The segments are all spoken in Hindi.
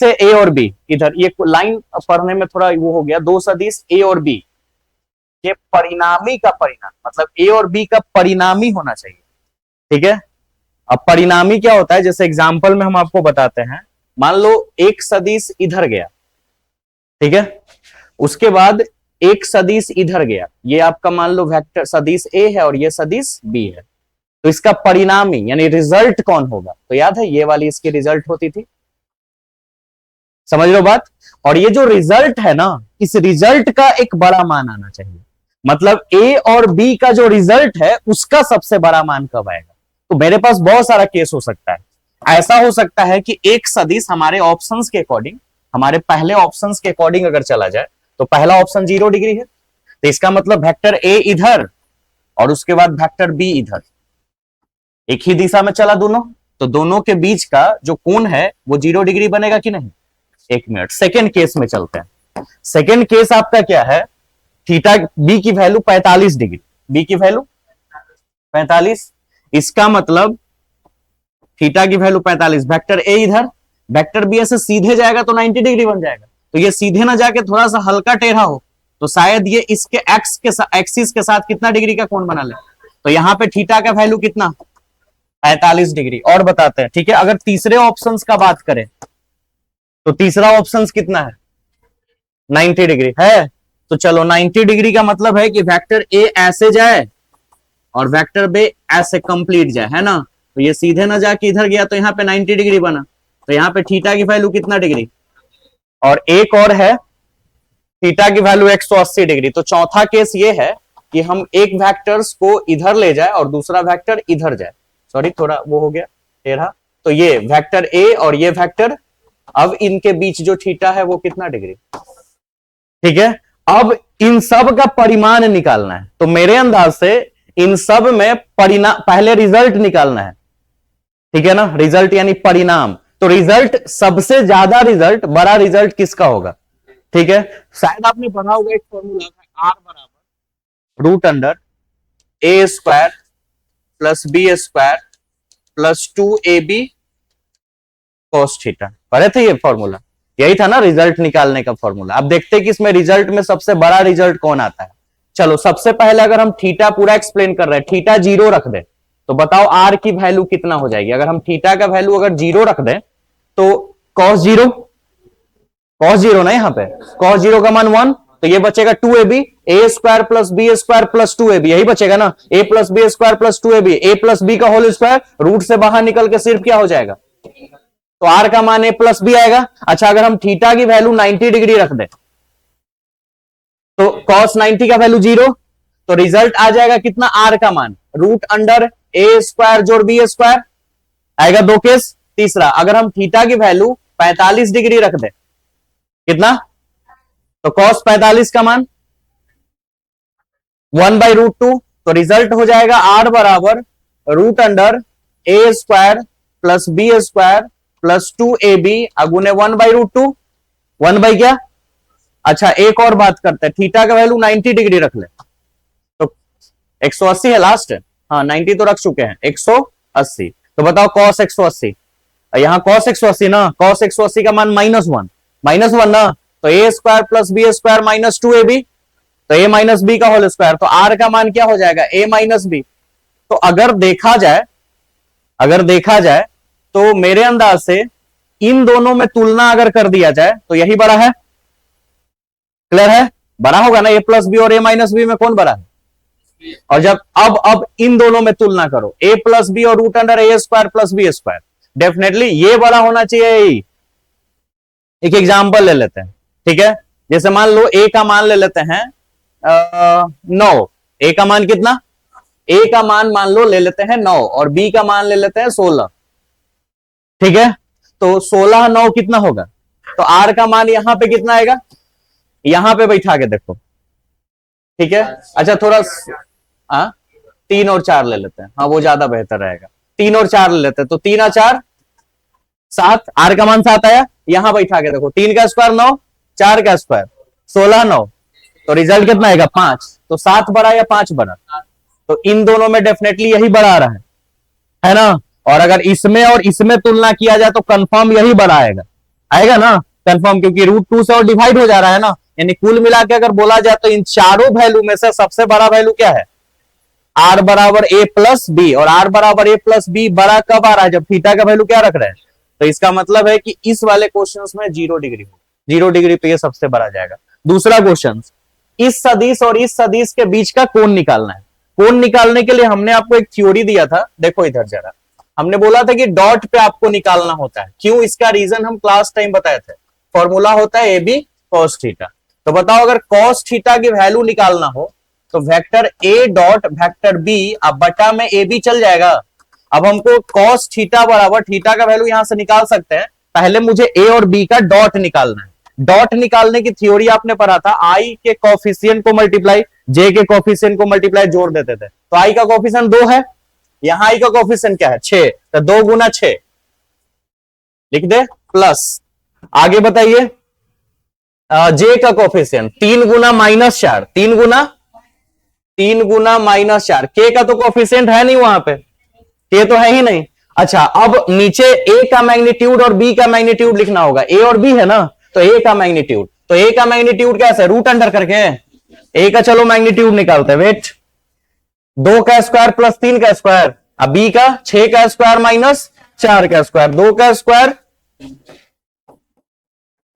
से ए और बी, इधर ये लाइन पढ़ने में थोड़ा वो हो गया, दो सदिश ए और बी के परिणामी का परिणाम, मतलब ए और बी का परिणामी होना चाहिए, ठीक है। अब परिणामी क्या होता है, जैसे एग्जांपल में हम आपको बताते हैं, मान लो एक सदिश इधर गया, ठीक है, उसके बाद एक सदिश इधर गया, ये आपका मान लो वेक्टर सदिश ए है और ये सदिश बी है, तो इसका परिणामी यानी रिजल्ट कौन होगा, तो याद है ये वाली इसकी रिजल्ट होती थी, समझ लो बात। और ये जो रिजल्ट है ना, इस रिजल्ट का एक बड़ा मान आना चाहिए, मतलब ए और बी का जो रिजल्ट है उसका सबसे बड़ा मान कब आएगा। तो मेरे पास बहुत सारा केस हो सकता है, ऐसा हो सकता है कि एक सदिश हमारे ऑप्शंस के अकॉर्डिंग, हमारे पहले ऑप्शंस के अकॉर्डिंग अगर चला जाए तो पहला ऑप्शन 0 डिग्री है, तो इसका मतलब वेक्टर ए इधर और उसके बाद वेक्टर बी इधर, एक ही दिशा में चला दोनों, तो दोनों के बीच का जो कोण है वो 0 डिग्री बनेगा कि नहीं। एक मिनट, सेकेंड केस में चलते हैं। सेकेंड केस आपका क्या है, थीटा बी की वैल्यू 45 डिग्री, बी की वैल्यू 45, इसका मतलब थीटा की वैल्यू 45, वेक्टर ए इधर, वेक्टर बी ऐसे सीधे जाएगा तो 90 डिग्री बन जाएगा, तो ये सीधे ना जाके थोड़ा सा हल्का टेढ़ा हो तो शायद ये इसके एक्स के एक्सिस के साथ कितना डिग्री का कोण बना ले, तो यहां पे थीटा का वैल्यू कितना 45 डिग्री। और बताते हैं, ठीक है, अगर तीसरे ऑप्शन का बात करें तो तीसरा ऑप्शन कितना है 90 डिग्री है, तो चलो 90 डिग्री का मतलब है कि वेक्टर ए ऐसे जाए और वेक्टर बी ऐसे कंप्लीट जाए, है ना, तो ये सीधे ना जाके इधर गया तो यहाँ पे 90 डिग्री बना, तो यहाँ पे थीटा की वैल्यू कितना डिग्री, और एक और है थीटा की वैल्यू 180 डिग्री। तो चौथा केस ये है कि हम एक वेक्टर्स को इधर ले जाए और दूसरा वेक्टर इधर जाए, सॉरी थोड़ा वो हो गया टेढ़ा, तो ये वेक्टर ए और ये वेक्टर, अब इनके बीच जो थीटा है वो कितना डिग्री, ठीक है। अब इन सब का परिमाण निकालना है, तो मेरे अंदाज से इन सब में परिणाम, पहले रिजल्ट निकालना है, ठीक है ना, रिजल्ट यानी परिणाम, तो रिजल्ट सबसे ज्यादा रिजल्ट, बड़ा रिजल्ट किसका होगा, ठीक है। शायद आपने पढ़ा होगा एक फॉर्मूला है, आर बराबर root under A square plus B square plus 2ab cos theta, पढ़े थे ये फॉर्मूला, यही था ना रिजल्ट निकालने का फॉर्मूला। अब देखते हैं कि इसमें रिजल्ट में सबसे बड़ा रिजल्ट कौन आता है। चलो सबसे पहले अगर हम थीटा पूरा एक्सप्लेन कर रहे हैं, थीटा 0 रख दे तो बताओ आर की वैल्यू कितना हो जाएगी। अगर हम थीटा का वैल्यू अगर 0 रख दे तो cos 0, cos 0 ना, यहाँ पे cos 0 का मान 1, तो ये बचेगा 2ab, A square plus B square plus 2ab, यही बचेगा ना, a plus B square plus 2ab, a plus B का होल स्क्वायर, रूट से बाहर निकल के सिर्फ क्या हो जाएगा, तो आर का मान a प्लस बी आएगा। अच्छा अगर हम थीटा की वैल्यू 90 डिग्री रख दे तो cos 90 का वैल्यू 0, तो रिजल्ट आ जाएगा कितना, आर का मान रूट अंडर ए स्क्वायर जोड़ बी स्क्वायर आएगा, दो केस। तीसरा अगर हम थीटा की वैल्यू 45 डिग्री रख दे कितना, तो cos 45 का मान 1/√2, तो रिजल्ट हो जाएगा आर बराबर root under A square plus B square plus 2ab अगुने 1/√2, 1 बाई क्या। अच्छा एक और बात करते हैं, थीटा का वैल्यू 90 डिग्री रख ले तो 180 है लास्ट, हाँ 90 तो रख चुके हैं, 180, तो बताओ cos 180, यहाँ cos 180 ना, cos 180 का मान -1, -1 ना, तो A square plus B square minus 2ab, तो a माइनस बी का होल स्क्वायर, तो r का मान क्या हो जाएगा, a माइनस बी। तो अगर देखा जाए तो मेरे अंदाज से इन दोनों में तुलना अगर कर दिया जाए तो यही बड़ा है, क्लियर है, बड़ा होगा ना, a प्लस बी और a माइनस बी में कौन बड़ा है, और जब अब इन दोनों में तुलना करो, a प्लस बी और root under A square plus B square, definitely ये बड़ा होना चाहिए। एक एग्जांपल ले लेते हैं, ठीक है, जैसे मान लो a का मान ले लेते हैं 9, a का मान कितना, a का मान मान लो ले लेते हैं 9 और b का मान ले लेते हैं 16, ठीक है, तो 16 9 कितना होगा, तो r का मान यहां पे कितना आएगा, यहां पे बैठा के देखो, ठीक है। अच्छा थोड़ा 3 और 4 ले लेते हैं, हाँ वो ज्यादा बेहतर रहेगा, 3 और 4 ले लेते हैं, तो 3 और 4 7, r का मान 7 आया, यहां बैठा के देखो, 3 का स्क्वायर 9, 4 का स्क्वायर 16 9, तो रिजल्ट कितना आएगा 5, तो 7 बड़ा या 5 बड़ा, तो इन दोनों में डेफिनेटली यही बड़ा आ रहा है ना, और अगर इसमें और इसमें तुलना किया जाए तो कंफर्म यही बड़ा आएगा, आएगा ना कंफर्म, क्योंकि √2 से और डिवाइड हो जा रहा है ना, यानी कुल मिला के अगर बोला जाए तो इन चारों वैल्यू में से सबसे बड़ा वैल्यू क्या है, r बराबर a प्लस बी, और r बराबर a प्लस बी बड़ा कब आ रहा है, जब थीटा का वैल्यू क्या रख रहे हैं। तो इसका मतलब है कि इस वाले क्वेश्चन में 0 डिग्री हो, 0 डिग्री पे ये सबसे बड़ा जाएगा। दूसरा क्वेश्चन, इस सदिश और इस सदिश के बीच का कोण निकालना है। कोण निकालने के लिए हमने आपको एक थ्योरी दिया था, देखो इधर जरा, हमने बोला था कि डॉट पे आपको निकालना होता है। क्यों, इसका रीजन हम क्लास टाइम बताए थे। फॉर्मूला होता है ए बी कॉस थीटा। तो बताओ अगर कॉस थीटा की वैल्यू निकालना हो तो vector A dot vector B, अब बटा में ए बी चल जाएगा। अब हमको कॉस थीटा बराबर थीटा का वैल्यू यहां से निकाल सकते हैं, पहले मुझे ए और बी का डॉट निकालना है। डॉट निकालने की थ्योरी आपने पढ़ा था, आई के कोफिशिएंट को मल्टीप्लाई जे के कोफिशिएंट को मल्टीप्लाई जोड़ देते थे। तो आई का कोफिशिएंट 2 है, यहां आई का कोफिशिएंट क्या है 6, तो 2 गुना 6 लिख दे प्लस, आगे बताइए जे का कोफिशिएंट 3 गुना -4, 3 गुना -4, के का तो कोफिशिएंट है नहीं वहां पे, के तो है ही नहीं। अच्छा, अब नीचे ए का मैग्नीट्यूड और बी का मैग्नीट्यूड लिखना होगा, ए और बी है ना, तो ए का मैग्नीट्यूड, तो ए का मैग्नीट्यूड कैसे, रूट अंडर करके ए का चलो मैग्नीट्यूड निकालते हैं, वेट 2 का स्क्वायर प्लस 3 का स्क्वायर, अब बी का 6 का स्क्वायर माइनस 4 का स्क्वायर, 2 का स्क्वायर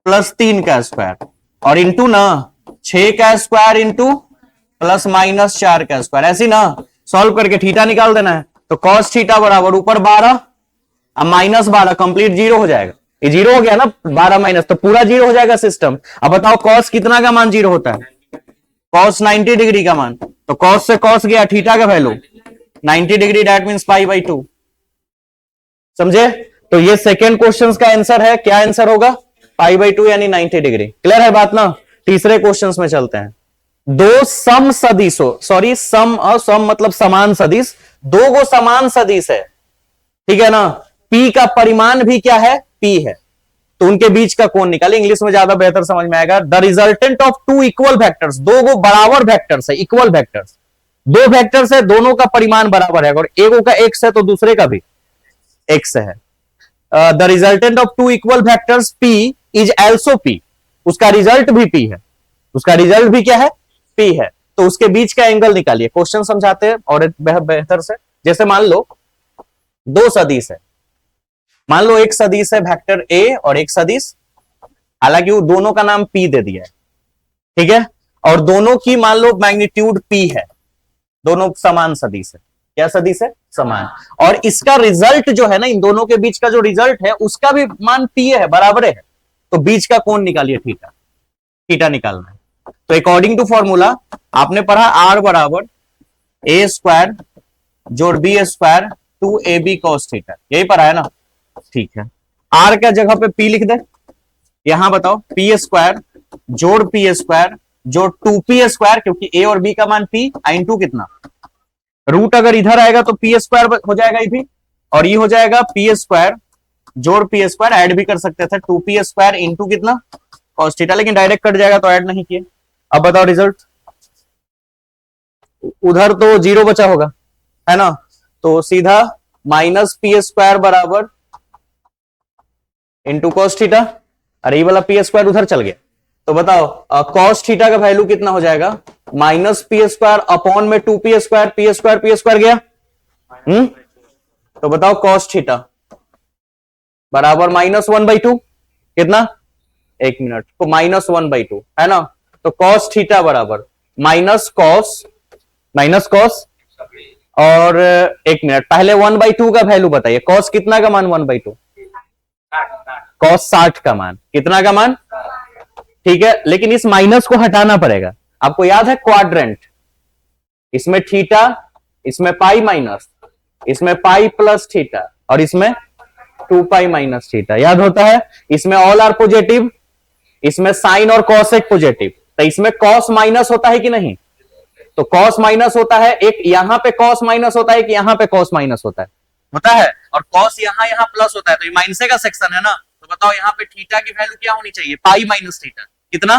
प्लस 3 का स्क्वायर, और इंटू ना 6 का स्क्वायर इंटू प्लस माइनस 4 का स्क्वायर, ऐसी ना सॉल्व करके थीटा निकाल देना है। तो कॉस थीटा बराबर ऊपर 12 अब माइनस 12 कंप्लीट 0 हो जाएगा, ये 0 हो गया ना, 12 माइनस तो पूरा 0 हो जाएगा सिस्टम। अब बताओ कॉस कितना का मान 0 होता है, कॉस 90 डिग्री का मान, तो कॉस से कॉस गया, थीटा का वैल्यू 90 डिग्री, दैट मींस π/2, समझे। तो ये सेकेंड क्वेश्चन का आंसर है, क्या आंसर होगा π/2 यानी 90 डिग्री। क्लियर है बात ना। तीसरे क्वेश्चन में चलते हैं। दो सम सदिशों, सॉरी सम मतलब समान सदिश, दो गो समान सदिश है, ठीक है ना, P का परिमाण भी क्या है, P है, तो उनके बीच का कोण निकाले। इंग्लिश में ज्यादा बेहतर समझ में आएगा। The resultant of 2 equal vectors, दो गो बराबर वेक्टर्स है, इक्वल वेक्टर्स, दो वेक्टर्स है, दोनों का परिमाण बराबर है, और एगो का x है तो दूसरे का भी x है। The resultant of 2 equal vectors P is also P, उसका रिजल्ट भी P है, उसका रिजल्ट भी क्या है, P है, तो उसके बीच का एंगल निकालिए। क्वेश्चन समझाते हैं और बेहतर से। जैसे मान लो दो सदिश है, मान लो एक सदिश है वेक्टर A और एक सदिश, हालांकि वो दोनों का नाम P दे दिया है, ठीक है, और दोनों की मान लो मैग्नीट्यूड P है, दोनों समान सदिश है। क्या सदिश है, समान, और इसका रिजल्ट जो है ना, इन दोनों के बीच का जो रिजल्ट है उसका भी मान P है, बराबर है, तो बीच का कोण निकालिए, थीटा, थीटा निकालना है। तो अकॉर्डिंग टू फॉर्मूला आपने पढ़ा R बराबर a स्क्वायर जोड़ b square 2ab cos theta, यही पढ़ा है ना, ठीक है। R का जगह पे P लिख दे, यहां बताओ p स्क्वायर जोड़ p स्क्वायर जोड़ 2p स्क्वायर, क्योंकि a और b का मान p, इंटू कितना, रूट अगर इधर आएगा तो p स्क्वायर हो जाएगा ये भी, और ये हो जाएगा p स्क्वायर जोड़ p स्क्वायर, ऐड भी कर सकते थे 2p स्क्वायर इंटू कितना cos थीटा, लेकिन डायरेक्ट कट जाएगा तो ऐड नहीं किए। अब बताओ रिजल्ट, उधर तो 0 बचा होगा, है ना, तो सीधा माइनस पी स्क्वायर बराबर इंटू कॉस थीटा, अरे ये वाला पी स्क्वायर उधर चल गया, तो बताओ कॉस थीटा का वैल्यू कितना हो जाएगा, माइनस पी स्क्वायर अपॉन में 2p स्क्वायर, पी स्क्वायर गया, तो बताओ कॉस थीटा बराबर -1/2, कितना, एक मिनट को -1/2 है ना, तो कॉस थीटा बराबर माइनस कॉस और एक मिनट पहले 1/2 का वैल्यू बताइए, कॉस कितना का मान 1/2, कॉस 60 का मान, कितना का मान, ठीक है, लेकिन इस माइनस को हटाना पड़ेगा। आपको याद है क्वाड्रेंट, इसमें थीटा, इसमें पाई माइनस, इसमें पाई प्लस थीटा, और इसमें 2π माइनस थीटा, याद होता है। इसमें ऑल आर पॉजिटिव, इसमें साइन और कॉसेक पॉजिटिव, तो इसमें कॉस माइनस होता है कि नहीं, तो कॉस माइनस होता है, एक यहां पे कॉस माइनस होता है, कि यहां पे कॉस माइनस होता है, और कॉस यहां प्लस होता है, तो ये माइनस का सेक्शन है ना, तो बताओ यहां पे थीटा की वैल्यू क्या होनी चाहिए, पाई माइनस थीटा, कितना,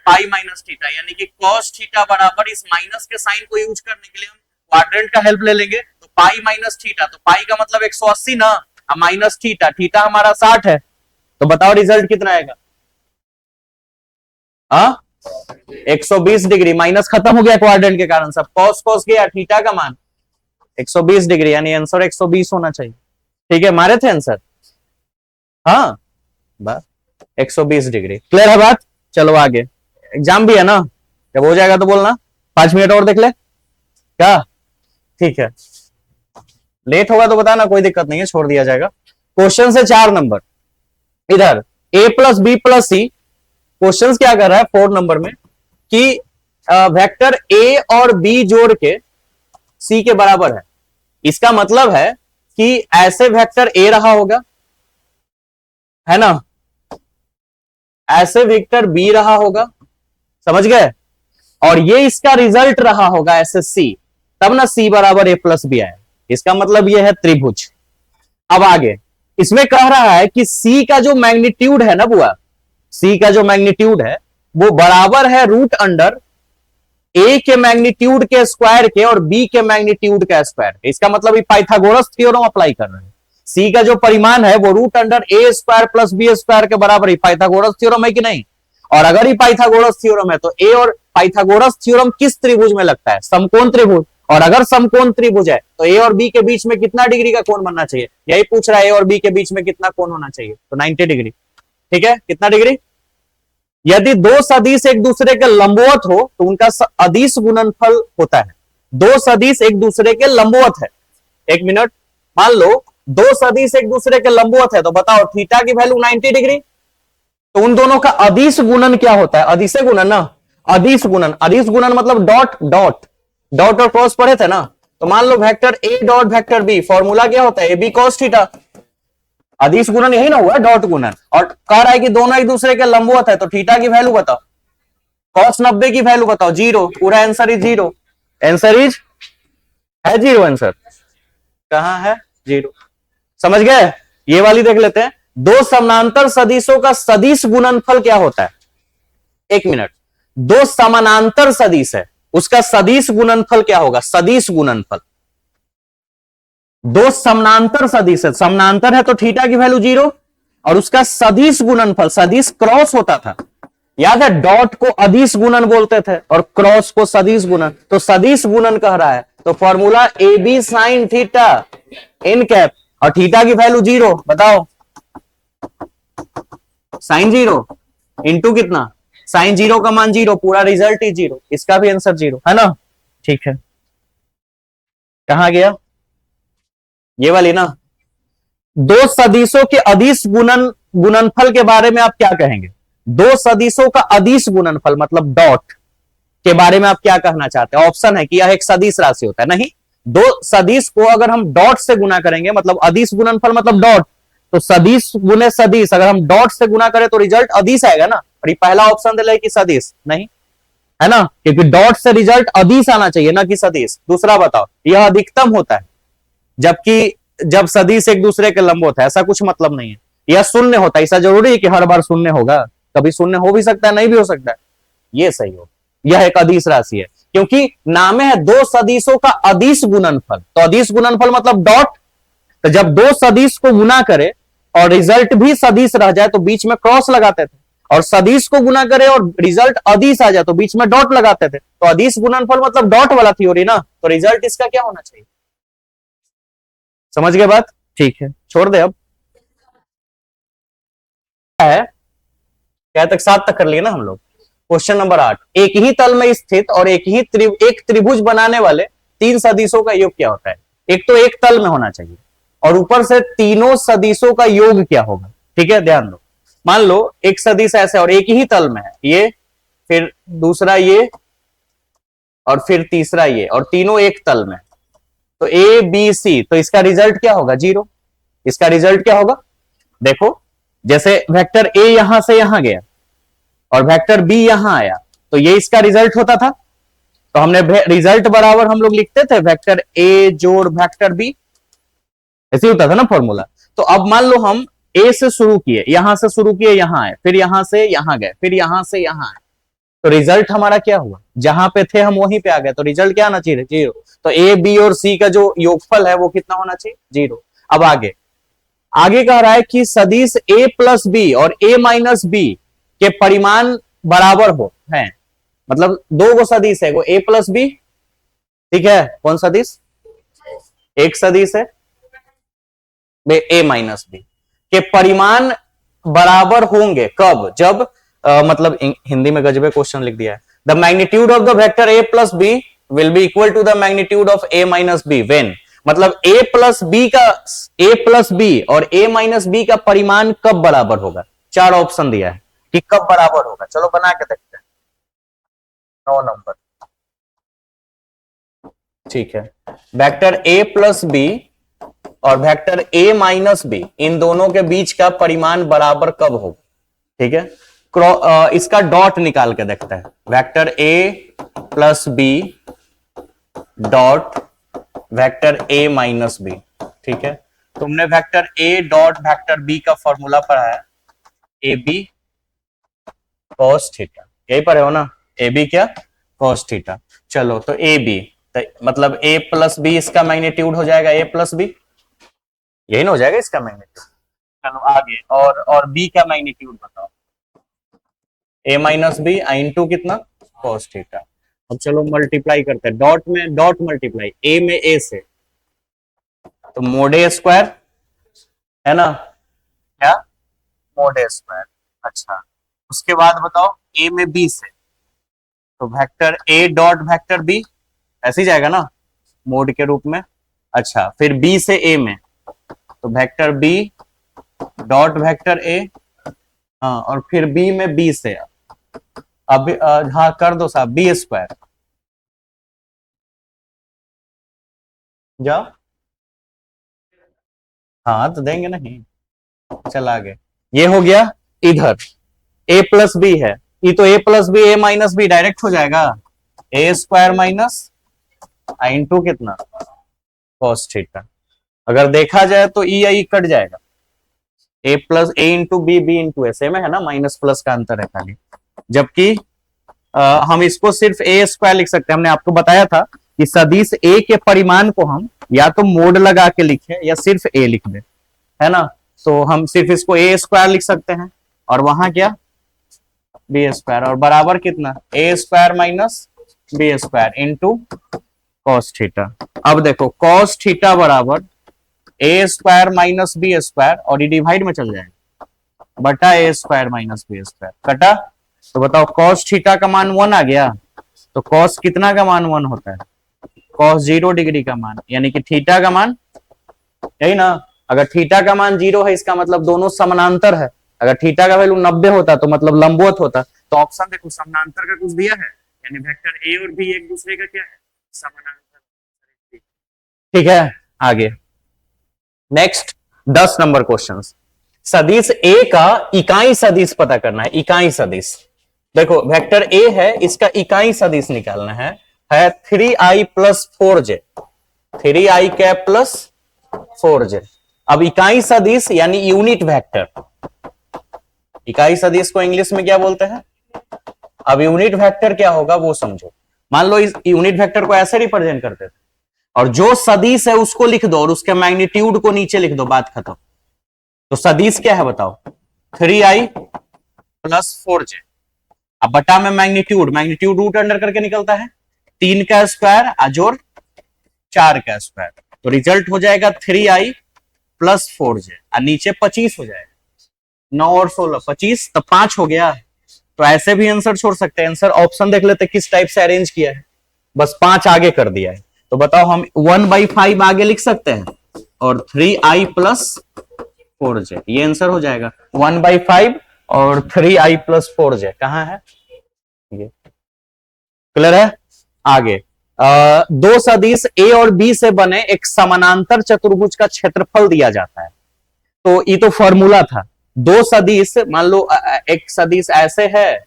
पाई माइनस थीटा, यानी कि कॉस थीटा बराबर इस माइनस के साइन को यूज करने के लिए हम क्वाड्रेंट का हेल्प ले लेंगे, तो पाई माइनस थीटा, तो पाई का मतलब 180 ना, माइनस थीटा, थीटा हमारा 60 है, तो बताओ रिजल्ट कितना आएगा? 120 डिग्री, माइनस खत्म हो गया क्वाड्रेंट के कारण, सब कॉस कॉस गया, थीटा का मान 120 डिग्री, यानी आंसर 120 होना चाहिए। ठीक है, मारे थे आंसर? हाँ, बस 120 डिग्री। क्लियर है बात? चलो आगे, एग्जाम भी है ना, जब हो जाएगा तो बोलना। 5 मिनट और देख ले क्या? ठीक है, लेट होगा तो बताना, कोई दिक्कत नहीं है, छोड़ दिया जाएगा। क्वेश्चन से 4 नंबर, इधर a plus B plus C, question क्या कर रहा है 4 नंबर में कि वेक्टर a और b जोड़ के c के बराबर है। इसका मतलब है कि ऐसे वेक्टर a रहा होगा, है ना, ऐसे वेक्टर b रहा होगा, समझ गए, और ये इसका रिजल्ट रहा होगा ऐसे c, तब ना c बराबर a प्लस बी आए। इसका मतलब ये है त्रिभुज। अब आगे इसमें कह रहा है कि c का जो मैग्नीट्यूड है ना बुआ, c का जो मैग्नीट्यूड है वो बराबर है रूट अंडर a के मैग्नीट्यूड के स्क्वायर के और b के मैग्नीट्यूड का स्क्वायर। इसका मतलब ये पाइथागोरस थ्योरम अप्लाई कर रहे हैं। c का जो परिमाण है वो root under a square plus B square के बराबर ही पाइथागोरस थ्योरम है कि नहीं? और अगर ये पाइथागोरस थ्योरम है तो a और पाइथागोरस थ्योरम किस त्रिभुज में लगता है? समकोण त्रिभुज। और अगर समकोण त्रिभुज है तो a और b के बीच में कितना डिग्री का कोण बनना चाहिए? यही पूछ रहा है, a और b के बीच में कितना कोण होना चाहिए? तो 90 डिग्री। ठीक है, कितना डिग्री? यदि दो सदिश एक दूसरे के लंबवत हो तो उनका अदिश गुणनफल होता है। दो सदिश एक दूसरे के लंबवत है, एक मिनट, मान लो दो सदिश एक दूसरे के लंबवत है, तो बताओ थीटा की वैल्यू 90 डिग्री, तो उन दोनों का अदिश गुणन क्या होता है? अदिश गुणन ना, अदिश गुणन, अदिश गुणन मतलब डॉट डॉट, डॉट और क्रॉस पढ़े थे ना, तो मान लो vector A dot vector B, formula क्या होता है? A B cos theta. अदिश गुणन यही ना हुआ, डॉट गुणन। और कह रहा है कि दोनों एक दूसरे के लंबवत है, तो थीटा की वैल्यू बताओ, cos 90 की वैल्यू बताओ, 0, पूरा आंसर इज 0, आंसर इज है 0, आंसर कहां है? 0। समझ गए? ये वाली देख लेते हैं, दो समानांतर सदिशों का सदिश गुणनफल क्या होता है? एक मिनट, दो समानांतर सदिश है, उसका सदिश गुणनफल क्या होगा? सदिश गुणनफल, दो समानांतर सदिश है, समानांतर है तो थीटा की वैल्यू 0, और उसका सदिश गुणनफल, सदिश क्रॉस होता था, याद है, डॉट को अदिश गुणन बोलते थे और क्रॉस को सदिश गुणन, तो सदिश गुणन कह रहा है, तो formula A B sine theta n cap, और थीटा की वैल्यू 0, बताओ साइन 0 इंटू कितना? साइन 0 का मान 0, पूरा रिजल्ट ही 0, इसका भी आंसर 0 है ना। ठीक है, कहां गया ये वाली ना, दो सदिशों के अदिश गुणनफल के बारे में आप क्या कहेंगे? दो सदिशों का अदिश गुणनफल मतलब डॉट के बारे में आप क्या कहना चाहते हैं? ऑप्शन है कि यह एक सदिश राशि होता है, नहीं, दो सदिश को अगर हम डॉट से गुना करेंगे, मतलब अदिश गुणनफल मतलब डॉट, तो सदिश गुने सदिश अगर हम डॉट से गुना करें तो रिजल्ट अदिश आएगा ना, और ये पहला ऑप्शन दे रहे कि सदिश, नहीं है ना, क्योंकि डॉट से रिजल्ट अदिश आना चाहिए ना कि सदिश। दूसरा बताओ, यह अधिकतम होता है, जबकि जब सदिश एक दूसरे के लंबवत है, ऐसा कुछ मतलब नहीं है। यह शून्य होता है, ऐसा जरूरी है कि हर बार शून्य होगा? कभी शून्य हो भी सकता है, नहीं भी हो सकता है, ये सही हो। यह एक अदिश राशि है, क्योंकि नाम है दो सदिशों का अदिश गुणनफल, तो अदिश गुणनफल मतलब डॉट, तो जब दो सदिश को गुना करे और रिजल्ट भी सदिश रह जाए तो बीच में क्रॉस लगाते थे, और सदिश को गुना करे और रिजल्ट अदिश आ जाए तो बीच में डॉट लगाते थे, तो अदिश गुणनफल मतलब डॉट वाला थ्योरी ना, तो रिजल्ट इसका क्या होना चाहिए? समझ गए बात? ठीक है, छोड़ दे अब, है क्या तक? 7 तक कर लिए ना हम लोग। क्वेश्चन नंबर 8, एक ही तल में स्थित और एक त्रिभुज बनाने वाले तीन सदिशों का योग क्या होता है? एक तो एक तल में होना चाहिए, और ऊपर से तीनों सदिशों का योग क्या होगा? ठीक है, ध्यान दो, मान लो एक सदिश ऐसे और एक ही तल में है, ये, फिर दूसरा ये, और फिर तीसरा ये, और तीनों एक तल में, तो ए बी सी, तो इसका रिजल्ट क्या होगा? 0। इसका रिजल्ट क्या होगा? देखो, जैसे वेक्टर ए यहां से यहां गया और वेक्टर बी यहां आया, तो ये इसका रिजल्ट होता था, तो हमने रिजल्ट बराबर हम लोग लिखते थे वेक्टर ए जोड़ वेक्टर बी, ऐसे होता था ना फॉर्मूला। तो अब मान लो हम ए से शुरू किए, यहां से शुरू किए, यहां आए, फिर यहां से यहां गए, फिर यहां से यहां आए, तो रिजल्ट हमारा क्या हुआ? जहां पे थे हम वहीं पे आ गए, तो रिजल्ट क्या आना चाहिए? 0। तो ए बी और सी का जो योगफल है वो कितना होना चाहिए? 0। अब आगे आगे कह रहा है कि सदिश a प्लस बी और a माइनस बी के परिमाण बराबर हो है, मतलब दो गो सदिश है, वो a प्लस बी, ठीक है, कौन सदिश, एक सदिश है a माइनस बी के परिमाण बराबर होंगे कब, जब मतलब हिंदी में गजबे क्वेश्चन लिख दिया है, the magnitude of the vector a plus B will be equal to the magnitude of a minus B when, मतलब a प्लस बी और a माइनस बी का परिमाण कब बराबर होगा, चार ऑप्शन दिया है कि कब बराबर होगा, चलो बना के देखते हैं। 9 नंबर, ठीक है, वेक्टर a प्लस बी और वेक्टर a माइनस बी, इन दोनों के बीच का परिमाण बराबर कब होगा, ठीक है, इसका डॉट निकाल के देखते हैं, vector a plus B dot vector a minus B, ठीक है, तुमने vector a dot vector b का फॉर्मूला पढ़ा है, ए बी कॉस थीटा, यही पढ़े हो ना, ए बी क्या, कॉस थीटा, चलो तो ए बी मतलब a प्लस बी इसका मैग्नीट्यूड हो जाएगा a प्लस बी, यही ना हो जाएगा इसका मैग्नीट्यूड, चलो आगे, और b का मैग्नीट्यूड बताओ, a माइनस बी इंटू कितना कॉस थीटा, अब चलो मल्टीप्लाई करते हैं, डॉट में डॉट मल्टीप्लाई, a में a से, तो मोड ए स्क्वायर है ना, क्या मोड ए स्क्वायर, अच्छा, उसके बाद बताओ a में b से, तो vector a dot vector b ऐसे ही जाएगा ना मोड के रूप में, अच्छा, फिर b से a में, तो vector b dot vector a, हाँ, और फिर b में b से, अब हाँ कर दो साहब, बी स्क्वायर, जाओ, हाँ तो देंगे नहीं, चल आगे, ये हो गया, इधर a प्लस बी है, ये तो a plus B a minus B direct हो जाएगा, a स्क्वायर माइनस इंटू कितना कॉस थीटा, अगर देखा जाए तो ई आई कट जाएगा, a plus A into B B into ऐसे में है ना, माइनस प्लस का अंतर है खाली, जबकि हम इसको सिर्फ a स्क्वायर लिख सकते हैं, हमने आपको बताया था कि सदिश a के परिमाण को हम या तो मोड लगा के लिखे या सिर्फ a लिख दे, है ना, तो हम सिर्फ इसको a स्क्वायर लिख सकते हैं, और वहां क्या बी स्क्वायर, और बराबर कितना a square minus B square into cos theta, अब देखो कॉस थीटा बराबर a square minus B square, और ये डिवाइड में चल जाएगा, बटा a square minus B square, कटा, तो बताओ कॉस थीटा का मान 1 आ गया, तो कॉस कितना का मान 1 होता है, कॉस 0 डिग्री का मान, यानी कि थीटा का मान, यही ना, अगर थीटा का मान 0 है इसका मतलब दोनों समानांतर है, अगर थीटा का वैल्यू 90 होता तो मतलब लंबवत होता, तो ऑप्शन देखो समानांतर का कुछ दिया है, यानी वेक्टर ए और बी एक दूसरे का क्या है, समानांतर, ठीक है, आगे नेक्स्ट 10 नंबर क्वेश्चन, सदिश ए का इकाई सदिश पता करना है, इकाई सदिश, देखो वेक्टर ए है, इसका इकाई सदिश निकालना है 3i plus 4j, 3i cap plus 4j, अब इकाई सदिश यानी यूनिट वेक्टर, इकाई सदिश को इंग्लिश में क्या बोलते हैं, अब यूनिट वेक्टर क्या होगा वो समझो, मान लो इस यूनिट वेक्टर को ऐसे रिप्रेजेंट करते थे, और जो सदिश है उसको लिख दो और उसके मैग्नीट्यूड को नीचे लिख दो, बात खत्म, तो सदिश क्या है बताओ, 3i प्लस 4j, अब बटा में मैग्नीट्यूड, मैग्नीट्यूड रूट अंडर करके निकलता है 3 का स्क्वायर अजोड़ 4 का स्क्वायर, तो रिजल्ट हो जाएगा 3i प्लस 4j, और नीचे 25 हो जाएगा, 9 और 16 25, तो 5 हो गया, तो ऐसे भी आंसर छोड़ सकते हैं, आंसर ऑप्शन देख लेते किस टाइप से अरेंज किया है, बस 5 आगे कर दिया है, तो बताओ हम 1/5 आगे लिख सकते हैं, और 3i प्लस 4j, ये आंसर हो जाएगा 1/5 और 3i प्लस 4j कहां है, ये क्लियर है, आगे दो सदिश a और b से बने एक समानांतर चतुर्भुज का क्षेत्रफल दिया जाता है, तो ये तो फॉर्मूला था, दो सदिश, मान लो एक सदिश ऐसे है,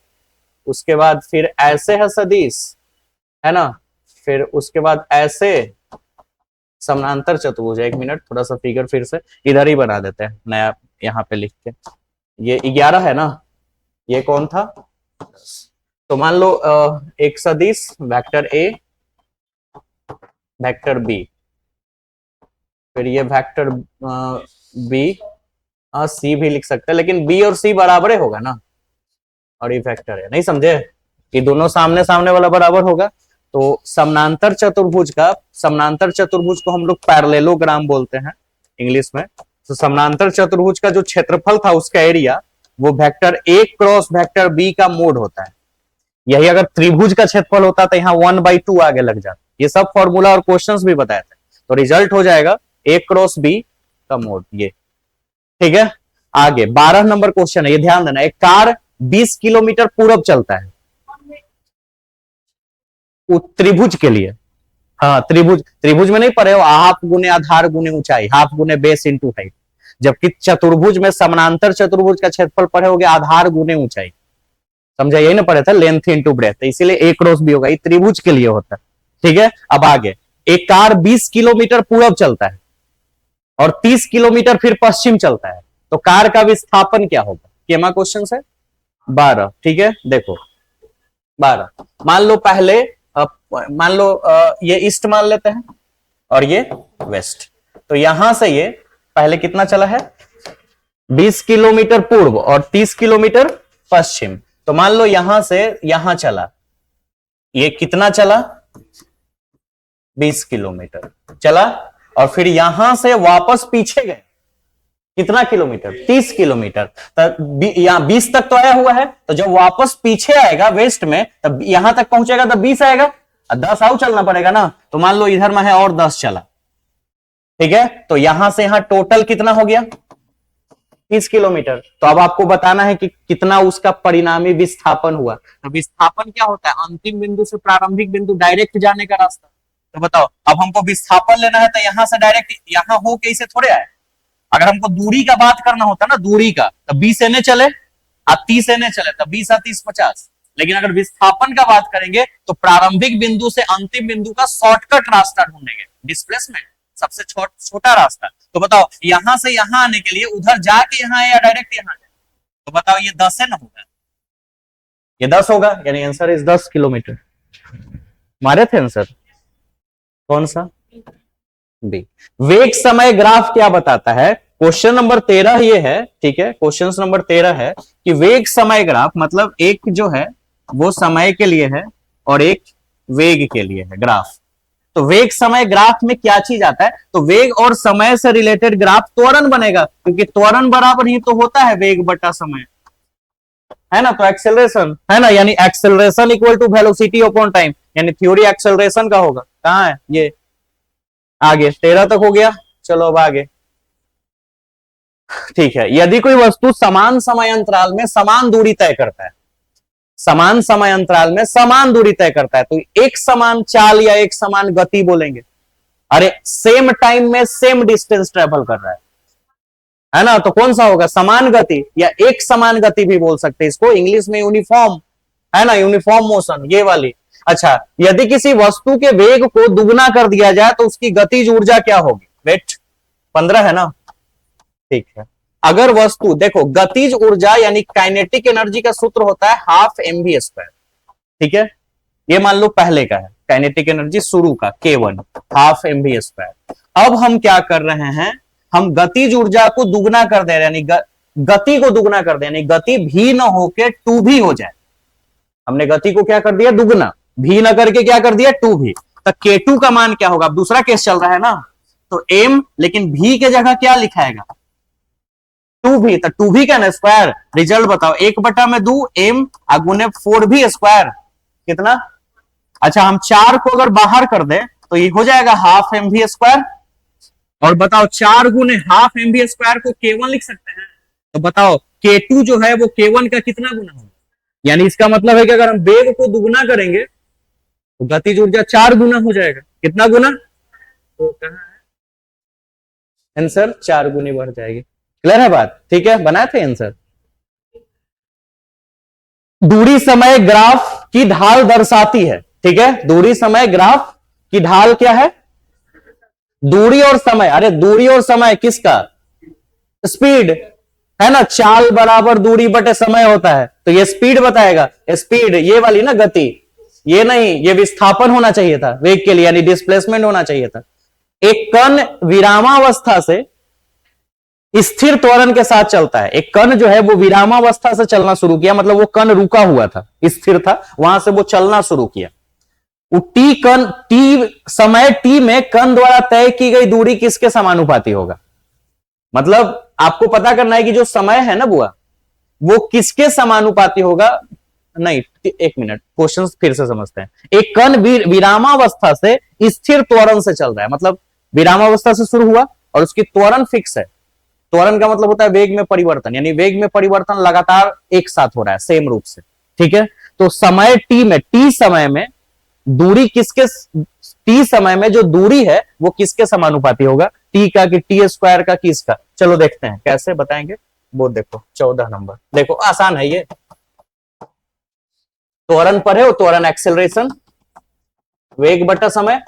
उसके बाद फिर ऐसे है सदिश, है ना, फिर उसके बाद ऐसे समानांतर चतुर्भुज, एक मिनट थोड़ा सा फिगर फिर से इधर ही बना देते हैं नया यहाँ पे लिख के, ये 11 है ना, ये कौन था, तो मान लो एक सदिश वेक्टर ए वेक्टर बी, फिर ये वेक्टर बी हाँ सी भी लिख सकते हैं, लेकिन बी और सी बराबर ही होगा ना, और ये फैक्टर है, नहीं समझे कि दोनों सामने सामने वाला बराबर होगा। तो समानांतर चतुर्भुज को हम लोग पैरेललोग्राम बोलते हैं इंग्लिश में। तो समानांतर चतुर्भुज का जो क्षेत्रफल था उसका एरिया वो vector A cross vector B का मोड होता है। यही अगर त्रिभुज का क्षेत्रफल होता तो यहाँ 1/2 आगे लग जाता। ये सब फॉर्मूला और क्वेश्चंस भी बताए थे। तो रिजल्ट हो जाएगा ए क्रॉस बी का मोड ये, ठीक है। आगे 12 नंबर क्वेश्चन है, ये ध्यान देना। एक कार 20 किलोमीटर पूरब चलता है त्रिभुज के लिए। हाँ त्रिभुज में नहीं पढ़े हो, हाफ गुने आधार गुने ऊंचाई, हाफ गुने बेस इंटू हाइट। जबकि चतुर्भुज में समानांतर चतुर्भुज का क्षेत्रफल पढ़े होगे आधार गुने ऊंचाई, समझा, यही ना पढ़े थे, लेंथ इंटू ब्रेथ। तो इसीलिए ए क्रॉस बी होगा, ये त्रिभुज के लिए होता है, ठीक है। अब आगे, एक कार 20 किलोमीटर पूरब चलता है और 30 किलोमीटर फिर पश्चिम चलता है, तो कार का विस्थापन क्या होगा? केमा क्वेश्चन है 12, ठीक है। देखो 12, मान लो पहले मान लो ये ईस्ट मान लेते हैं और ये वेस्ट। तो यहां से ये पहले कितना चला है 20 किलोमीटर पूर्व और 30 किलोमीटर पश्चिम। तो मान लो यहां से यहां चला, ये कितना चला 20 किलोमीटर चला, और फिर यहां से वापस पीछे गए कितना किलोमीटर 30 किलोमीटर। तब यहां 20 तक तो आया हुआ है, तो जब वापस पीछे आएगा वेस्ट में तब यहां तक पहुंचेगा तब 20 आएगा, 10 आउ चलना पड़ेगा ना। तो मान लो इधर में है और 10 चला, ठीक है। तो यहां से यहां टोटल कितना हो गया 30 किलोमीटर। तो अब आपको बताना है कि कितना उसका परिणामी विस्थापन हुआ। तो विस्थापन क्या होता है? अंतिम बिंदु से प्रारंभिक बिंदु डायरेक्ट जाने का रास्ता। तो बताओ, अब हमको विस्थापन लेना है तो यहां से डायरेक्ट यहां हो के इसे थोड़े आए। अगर हमको दूरी का बात करना होता ना, दूरी का, तो 20 एने चले और 30 एने चले, तो 20 और 30 50। लेकिन अगर विस्थापन का बात करेंगे तो प्रारंभिक बिंदु से अंतिम बिंदु का शॉर्टकट रास्ता ढूंढेंगे, डिस्प्लेसमेंट सबसे छोटा रास्ता। तो बताओ यहां से यहां आने के लिए उधर जाके यहां या डायरेक्ट यहां जाए, तो बताओ ये 10 है ना होगा, ये 10 होगा, यानी आंसर इज 10 किलोमीटर। मारे थे आंसर कौन सा? बी। वेग समय ग्राफ क्या बताता है? क्वेश्चन नंबर 13 ये है, ठीक है। क्वेश्चन नंबर 13 है कि वेग समय ग्राफ मतलब एक जो है वो समय के लिए है और एक वेग के लिए है ग्राफ। तो वेग समय ग्राफ में क्या चीज आता है? तो वेग और समय से रिलेटेड ग्राफ त्वरण बनेगा, क्योंकि त्वरण बराबर ही तो होता है वेग बटा समय, है ना। तो एक्सेलरेशन है ना, यानी acceleration equal to velocity upon time, यानी थ्योरी एक्सेलरेशन का होगा। कहां है ये? आगे 13 तक हो गया, चलो अब आगे, ठीक है। यदि कोई वस्तु समान समय अंतराल में समान दूरी तय करता है, समान समय अंतराल में समान दूरी तय करता है, तो एक समान चाल या एक समान गति बोलेंगे। अरे सेम टाइम में सेम डिस्टेंस ट्रेवल कर रहा है ना, तो कौन सा होगा? समान गति, या एक समान गति भी बोल सकते हैं इसको, इंग्लिश में यूनिफॉर्म, है ना, यूनिफॉर्म मोशन, ये वाली। अच्छा, यदि किसी वस्तु के वेग को दुगना कर दिया जाए तो उसकी गतिज ऊर्जा क्या होगी? वेट 15 है ना, ठीक है। अगर वस्तु, देखो गतिज ऊर्जा यानी काइनेटिक एनर्जी का सूत्र होता है हाफ mv², ठीक है। ये मान लो पहले का है काइनेटिक एनर्जी शुरू का K1 हाफ mv²। अब हम क्या कर रहे हैं? हम गतिज ऊर्जा को दुगना कर दे रहे हैं, यानी गति को दुगना कर दे, यानी गति भी न होके 2 भी हो जाए। हमने गति को क्या कर दिया? दुगना, भी न करके क्या कर दिया? 2 भी। तो K2 का मान क्या होगा? अब दूसरा केस चल रहा है ना, तो m, लेकिन भी के जगह क्या लिखाएगा? 2 भी। तो 2 भी का ना स्क्वायर, रिजल्ट बताओ, 1/2 m गुने 4 भी स्क्वायर कितना? अच्छा, हम 4 को अगर बाहर कर दे तो ये हो जाएगा हाफ mv²। और बताओ 4 गुने हाफ mv² को K1 लिख सकते हैं, तो बताओ K2 जो है वो K1 का कितना गुना होगा? यानी इसका मतलब है कि अगर हम वेग को दुगना करेंगे तो गतिज ऊर्जा 4 गुना हो जाएगा। कितना गुना? तो कहां है आंसर? 4 गुनी बढ़ जाएगी। क्लियर है बात? ठीक है, बनाए थे आंसर। दूरी समय ग्राफ की ढाल दर्शाती है, ठीक है। दूरी समय ग्राफ की ढाल क्या है? दूरी और समय। अरे दूरी और समय किसका? स्पीड, है ना। चाल बराबर दूरी बटे समय होता है, तो ये स्पीड बताएगा। स्पीड ये वाली ना, गति ये नहीं, ये विस्थापन होना चाहिए था वेग के लिए, यानी डिस्प्लेसमेंट होना चाहिए था। एक कण विरामावस्था से स्थिर त्वरण के साथ चलता है। एक कण जो है वो विरामावस्था से चलना शुरू किया, मतलब वो कण रुका हुआ था, स्थिर था, वहां से वो चलना शुरू किया। वो टी समय टी में कण द्वारा तय की गई दूरी किसके समानुपाती होगा? मतलब आपको पता करना है कि जो समय है ना बुआ, वो किसके समानुपाती होगा। नहीं, एक मिनट, क्वेश्चन फिर से समझते हैं। एक कण विरामावस्था से स्थिर त्वरण से चल रहा है, मतलब विरामावस्था से शुरू हुआ और उसकी त्वरण फिक्स है। त्वरण का मतलब होता है वेग में परिवर्तन, यानी वेग में परिवर्तन लगातार एक साथ हो रहा है, सेम रूप से, ठीक है। तो समय टी में, टी समय में दूरी किसके, टी समय में जो दूरी है वो किसके समानुपाती होगा? टी का कि टी स्क्वायर का, किसका? चलो देखते हैं कैसे बताएंगे। वो देखो 14 नंबर, देखो आसान है ये। त्वरण पर है वो, त्वरण एक्सेलरेशन, वेग बटा समय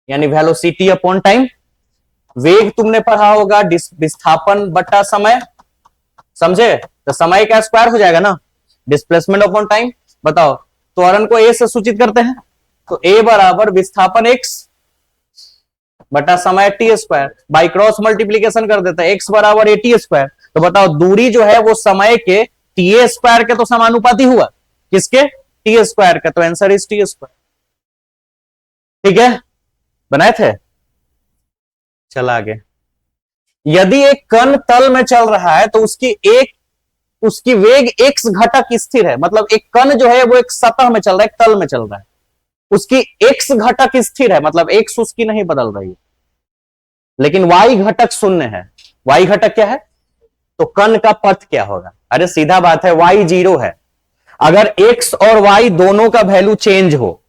यानी वेलोसिटी अपॉन टाइम। वेग तुमने पढ़ा होगा विस्थापन बटा समय, समझे? तो समय का स्क्वायर हो जाएगा ना, डिस्प्लेसमेंट अपॉन टाइम। बताओ, त्वरण को ए से सूचित करते हैं, तो ए बराबर विस्थापन एक्स बटा समय T square, by cross multiplication कर देते हैं, एक्स बराबर ए टी स्क्वायर। तो बताओ दूरी जो है वो समय के टी स्क्वायर के तो समानुपाती हुआ, किसके? टी स्क्वायर का, तो आंसर इज टी स्क्वायर। ठीक है, बनाए थे। चला आगे। यदि एक कण तल में चल रहा है तो उसकी वेग x घटक स्थिर है, मतलब एक कण जो है वो एक सतह में चल रहा है, एक तल में चल रहा है, उसकी x घटक स्थिर है, मतलब x उसकी नहीं बदल रही है, लेकिन y घटक शून्य है। y घटक क्या है? तो कण का पथ क्या होगा? अरे सीधा बात है, y 0 है। अगर x और y दोनों का वैल्यू चेंज हो,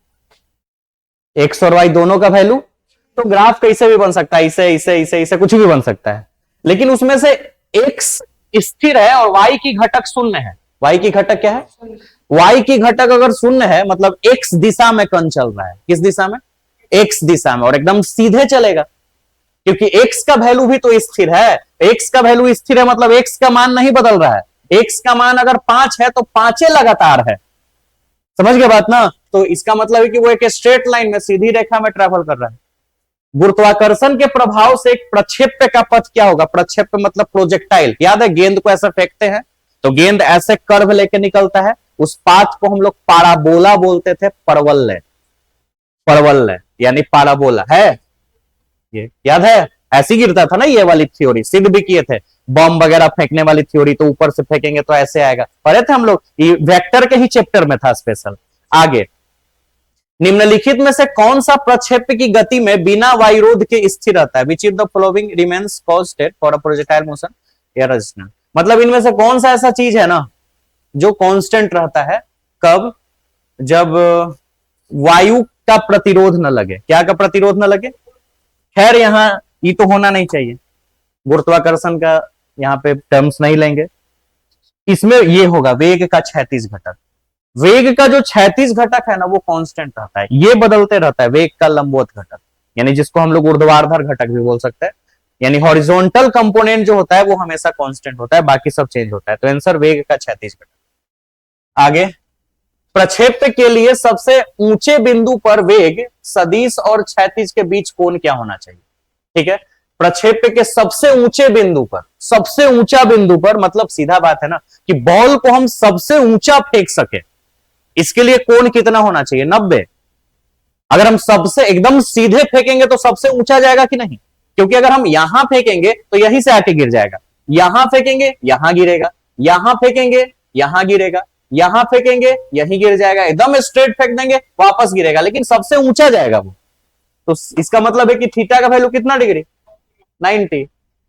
x और y दोनों का वैल्यू, तो ग्राफ कैसे भी बन सकता है, इसे इसे इसे इसे कुछ भी बन सकता है, लेकिन उसमें से x स्थिर है और y की घटक शून्य है। y की घटक क्या है? y की घटक अगर शून्य है मतलब x दिशा में कण चल रहा है। किस दिशा में? x दिशा में, और एकदम सीधे चलेगा, क्योंकि x का वैल्यू भी तो स्थिर है। x का वैल्यू स्थिर है मतलब x का मान नहीं बदल रहा है। x का मान अगर 5 है तो 5 लगातार है, समझ गए बात ना? तो इसका मतलब है कि वो एक स्ट्रेट लाइन में, सीधी रेखा में ट्रैवल कर रहा है। गुरुत्वाकर्षण के प्रभाव से एक प्रक्षेप्य का पथ क्या होगा? प्रक्षेप्य मतलब प्रोजेक्टाइल, याद है गेंद को ऐसे फेंकते हैं तो गेंद ऐसे कर्व लेके निकलता है, उस पाथ को हम लोग पाराबोला बोलते थे। परवलय, परवलय यानी पाराबोला है, ये याद है? ऐसी गिरता था ना, ये वाली थ्योरी सिद्ध भी किए थे। बम वगैरह फेंकने वाली थ्योरी, तो ऊपर से फेंकेंगे तो ऐसे आएगा, पढ़े थे हम लोग, ये वेक्टर के ही चैप्टर में था स्पेशल। आगे, निम्नलिखित में से कौन सा प्रक्षेप्य की गति में बिना वायुरोध के स्थिर रहता है? Which is the following remains constant for a projectile motion या रेजिस्टेंस। मतलब इनमें से कौन सा ऐसा चीज है ना जो कांस्टेंट रहता है? कब? जब वायु का प्रतिरोध न लगे। क्या का प्रतिरोध न लगे? खैर यहां ये तो होना नहीं चाहिए, गुरुत्वाकर्षण का यहाँ पे टर्म्स नहीं लेंगे। इसमें ये होगा वेग का क्षैतिज घटक। वेग का जो क्षैतिज घटक है ना वो कांस्टेंट रहता है, ये बदलते रहता है। वेग का लंबवत घटक, यानी जिसको हम लोग ऊर्ध्वाधर घटक भी बोल सकते हैं, यानी हॉरिजॉन्टल कंपोनेंट जो होता है वो हमेशा कांस्टेंट होता है, बाकी सब चेंज होता है। तो आंसर वेग का क्षैतिज घटक। आगे, प्रक्षेप्य के लिए सबसे ऊंचे बिंदु पर वेग सदिश और क्षैतिज के बीच कोण क्या होना चाहिए? ठीक है, प्रक्षेप्य के सबसे ऊंचे बिंदु पर, सबसे ऊंचा बिंदु पर मतलब सीधा बात है ना कि बॉल को हम सबसे ऊंचा फेंक सके, इसके लिए कोण कितना होना चाहिए? 90। अगर हम सबसे एकदम सीधे फेंकेंगे तो सबसे ऊंचा जाएगा कि नहीं? क्योंकि अगर हम यहां फेंकेंगे तो यहीं से आके गिर जाएगा, यहां फेंकेंगे यहां गिरेगा, यहां फेंकेंगे यहां गिरेगा, यहां फेंकेंगे यहीं गिर जाएगा, एकदम स्ट्रेट फेंक देंगे वापस गिरेगा, लेकिन सबसे ऊंचा जाएगा वो। तो इसका मतलब है कि थीटा का वैल्यू कितना डिग्री? 90।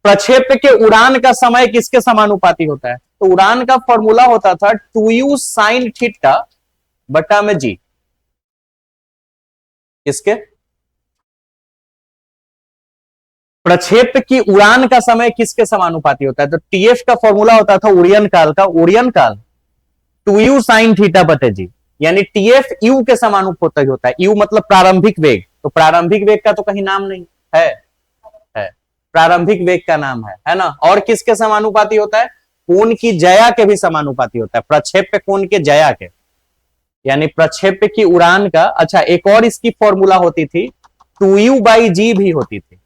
प्रक्षेप्य के उड़ान का समय किसके समानुपाती होता है? तो उड़ान का फॉर्मूला होता था 2u sin थीटा बटा में जी। किसके? प्रक्षेप्य की उड़ान का समय किसके समानुपाती होता है? तो टीएफ का फॉर्मूला होता था उड़ियन काल का, उड़ियन काल 2u sin थीटा बटे जी, यानी टीएफ यू के समानुपाती होता है। यू मतलब प्रारंभिक वेग, तो प्रारंभिक वेग का तो कहीं नाम नहीं है, प्रारंभिक वेग का नाम है ना। और किसके समानुपाती होता है? कोण की ज्या के भी समानुपाती होता है, प्रक्षेप्य कोण के ज्या के, यानी प्रक्षेप्य की उड़ान का। अच्छा, एक और इसकी फॉर्मूला होती थी 2u/g भी होती थी,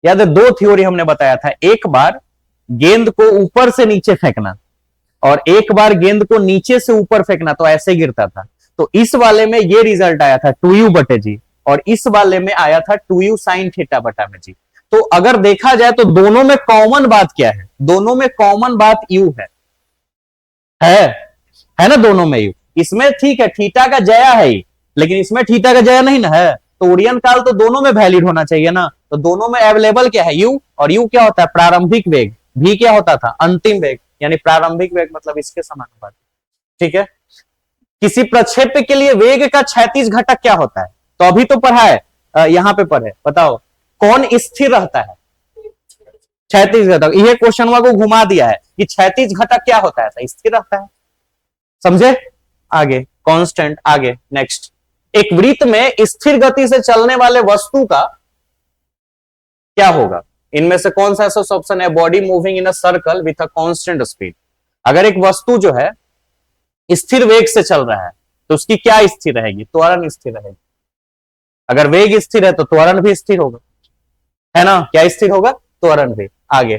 याद है, दो थ्योरी हमने बताया था, एक बार गेंद को ऊपर से नीचे फेंकना और एक बार गेंद को नीचे से ऊपर फेंकना, तो ऐसे गिरता था। तो इस वाले में ये रिजल्ट आया था 2u बटे जी, और इस वाले में आया था 2u sin थीटा बटा में जी। तो अगर देखा जाए तो दोनों में कॉमन बात क्या है? दोनों में कॉमन बात u है ना, दोनों में u। इसमें ठीक है थीटा का जया है ही, लेकिन इसमें थीटा का जया नहीं ना है, तो उड़ियन काल तो दोनों में वैलिड होना चाहिए ना। तो दोनों में अवेलेबल क्या है? u, और u क्या होता है? प्रारंभिक वेग। v क्या होता था? अंतिम वेग, यानी प्रारंभिक वेग मतलब इसके समानुपाती। ठीक है, किसी प्रक्षेप्य के लिए वेग का क्षैतिज घटक क्या होता है? तो अभी तो पढ़ा है, यहां पे पढ़े, बताओ कौन स्थिर रहता है? क्षैतिज घटक। यह क्वेश्चन को घुमा दिया है कि क्षैतिज घटक क्या होता है, तो स्थिर रहता है। समझे? आगे कांस्टेंट। आगे नेक्स्ट, एक वृत्त में स्थिर गति से चलने वाले वस्तु का क्या होगा? इनमें से कौन सा ऐसा ऑप्शन है? Body moving in a circle with a constant speed. अगर एक वस्तु जो है स्थिर वेग से चल रहा है तो उसकी क्या स्थिर रहेगी? त्वरण स्थिर रहेगी। अगर वेग स्थिर है तो त्वरण भी स्थिर होगा, है ना? क्या स्थिर होगा? त्वरण भी। आगे,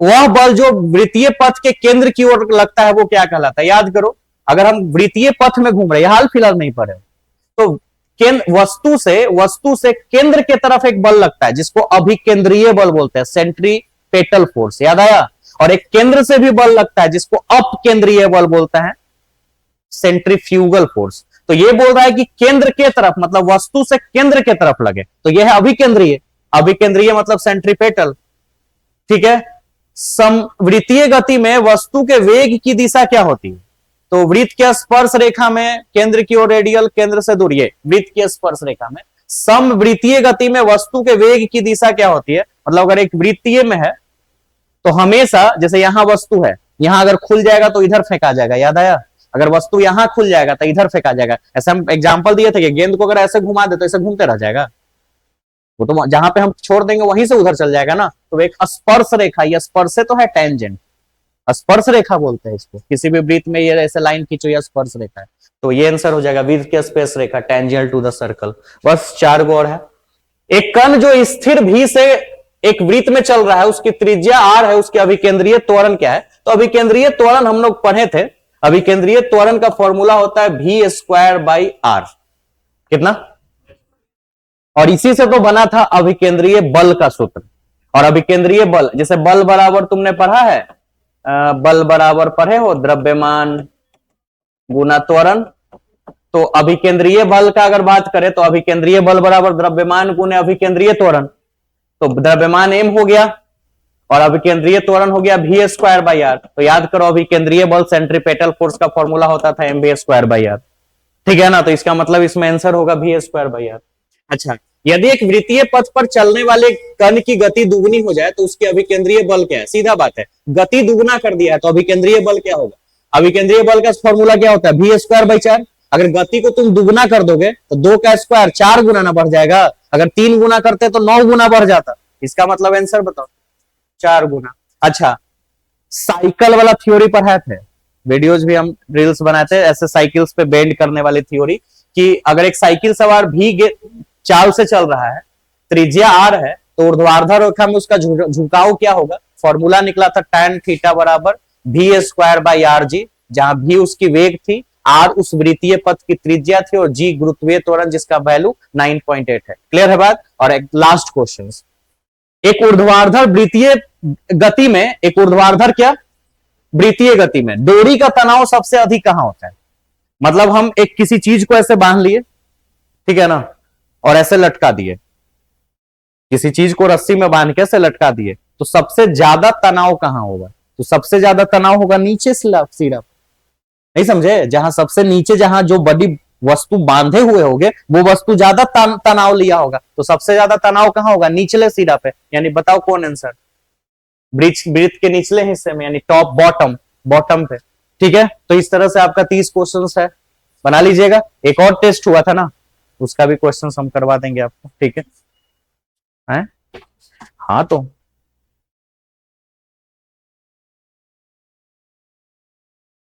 वह बल जो वृत्तीय पथ के केंद्र की ओर लगता है वो क्या कहलाता है? याद करो, अगर हम वृत्तीय पथ में घूम रहे हैं, हाल फिलहाल नहीं पढ़े, तो वस्तु से केंद्र के तरफ एक बल लगता है जिसको अभिकेंद्रीय बल बोलते हैं, सेंट्रीपेटल फोर्स। याद आया? और एक केंद्र से भी बल लगता है जिसको अपकेंद्रीय बल बोलता है, सेंट्रीफ्यूगल फोर्स। तो ये बोल रहा है कि केंद्र के तरफ, मतलब वस्तु से केंद्र के तरफ लगे, तो यह है अभिकेंद्रीय। अभिकेंद्रीय मतलब सेंट्रीपेटल। ठीक है, समवृत्तीय गति में वस्तु के वेग की दिशा क्या होती है? तो वृत्त के स्पर्श रेखा में केंद्र की ओर रेडियल, केंद्र से दूर, ये वृत्त के स्पर्श रेखा में समवृत्तीय गति में वस्तु के वेग की दिशा क्या होती है? मतलब अगर एक वृत्तीय में है तो हमेशा, जैसे यहां वस्तु है, यहां अगर खुल जाएगा तो इधर फेंका जाएगा। याद आया? अगर वस्तु यहां खुल जाएगा तो इधर फेंका जाएगा। ऐसा हम एग्जांपल दिए थे कि गेंद को अगर ऐसे घुमा दे तो ऐसे घूमते रह जाएगा, वो तो जहां पे हम छोड़ देंगे वहीं से उधर चल जाएगा ना। तो एक स्पर्श रेखा, ये स्पर्श से तो है टेंजेंट, स्पर्श रेखा बोलते हैं इसको। किसी भी वृत्त में ये ऐसे लाइन खींचो, या स्पर्श रेखा है, तो ये आंसर हो जाएगा वृत्त की स्पर्श रेखा, टेंजेंट टू द सर्कल। बस 4 गो और है। एक कण जो स्थिर भी से एक वृत्त में चल रहा है, उसकी त्रिज्या r है, उसके अभिकेंद्रीय त्वरण क्या है? तो अभिकेंद्रीय त्वरण हम लोग पढ़े थे, अभिकेंद्रीय त्वरण का फॉर्मूला होता है v²/r। कितना? और इसी से तो बना था अभिकेंद्रीय बल का सूत्र। और अभिकेंद्रीय बल, जैसे बल बराबर तुमने पढ़ा है, बल बराबर पढ़े हो द्रव्यमान गुना त्वरण। तो अभिकेंद्रीय बल का अगर बात करें तो अभिकेंद्रीय बल बराबर द्रव्यमान गुना अभिकेंद्रीय त्वरण। तो द्रव्यमान m हो गया और अभिकेंद्रीय त्वरण हो गया v²/r। तो याद करो, अभिकेंद्रीय बल सेंट्रीपेटल फोर्स का फॉर्मूला होता था mv²/r। ठीक है ना? तो इसका मतलब इसमें आंसर होगा v²/r। अच्छा, यदि एक वृत्तीय पथ पर चलने वाले कण की गति दुगनी हो जाए तो उसकी अभिकेंद्रीय बल क्या है? सीधा बात है, गति दुगना कर दिया है तो अभिकेंद्रीय बल क्या होगा? अभिकेंद्रीय बल का फॉर्मूला क्या होता है? v²/4। अगर गति को तुम दुगना कर दोगे तो 2 का स्क्वायर 4 गुना ना बढ़ जाएगा, अगर 3 गुना करते तो 9 गुना बढ़ जाता। इसका मतलब आंसर बताओ, 4 गुना। अच्छा, साइकिल वाला थ्योरी पढ़ाए थे, वीडियोज भी हम रील्स बनाते हैं ऐसे साइकिल्स पे बेंड करने वाली थ्योरी, कि अगर एक साइकिल सवार भी चाल से चल रहा है, त्रिज्या r है, तो ऊर्ध्वाधर रेखा में उसका झुकाव क्या होगा? फॉर्मूला निकला था tan थीटा बराबर v²/rg, जहां v उसकी वेग थी, r उस वृत्तीय पथ की त्रिज्या थी और g गुरुत्वीय त्वरण जिसका वैल्यू 9.8 है। क्लियर है बात? और एक लास्ट क्वेश्चन, एक ऊर्ध्वाधर वृत्तीय गति में, एक ऊर्ध्वाधर क्या वृत्तीय गति में डोरी का तनाव सबसे अधिक कहां होता है? मतलब हम एक किसी चीज को ऐसे बांध लिए, ठीक है ना, और ऐसे लटका दिए, किसी चीज को रस्सी में बांध के ऐसे लटका दिए, तो सबसे ज्यादा तनाव कहां होगा? तो सबसे ज्यादा तनाव होगा नीचे सिरा। नहीं समझे? जहां सबसे नीचे, जहां जो बड़ी वस्तु बांधे हुए होगे वो वस्तु ज्यादा तनाव लिया होगा, तो सबसे ज्यादा तनाव कहां होगा? निचले सिरा पे। यानी बताओ कौन आंसर? वृत्त के निचले हिस्से में, यानी टॉप बॉटम पे। ठीक है, तो इस तरह से आपका 30 क्वेश्चन है, बना लीजिएगा। एक और टेस्ट हुआ था ना, उसका भी क्वेश्चन हम करवा देंगे आपको। ठीक है? हाँ तो